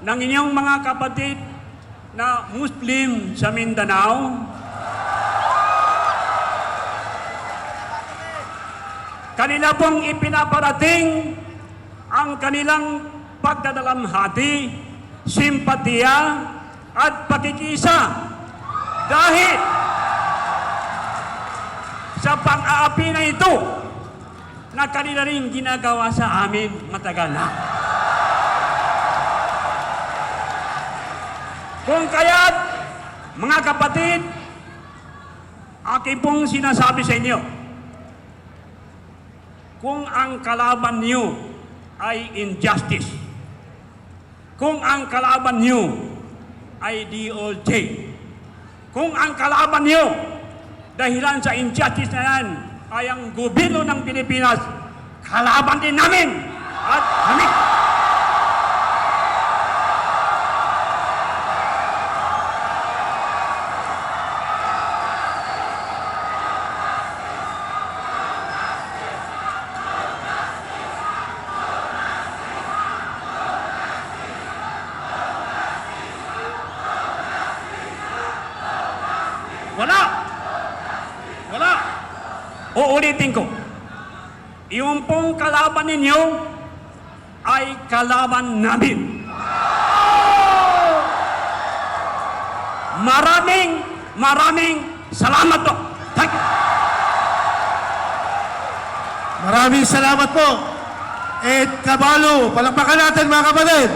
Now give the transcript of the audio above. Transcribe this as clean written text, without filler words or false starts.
ng inyong mga kapatid na Muslim sa Mindanao, kanila pong ipinaparating ang kanilang pagdadalamhati, simpatiya at pakikisa dahil sa pang-aapi na ito na kanila rin ginagawa sa amin matagal na. Kung kaya't, mga kapatid, aking pong sinasabi sa inyo, kung ang kalaban niyo ay injustice, kung ang kalaban niyo ay DOJ, kung ang kalaban niyo dahilan sa injustice na yan ay ang gobyerno ng Pilipinas, kalaban din namin at kami. Wala. Uulitin ko. Yung pong kalaban ninyo ay kalaban namin. Maraming salamat po. Thank you. Maraming salamat po. Ed Cabalo, palakpakan natin mga kapatid.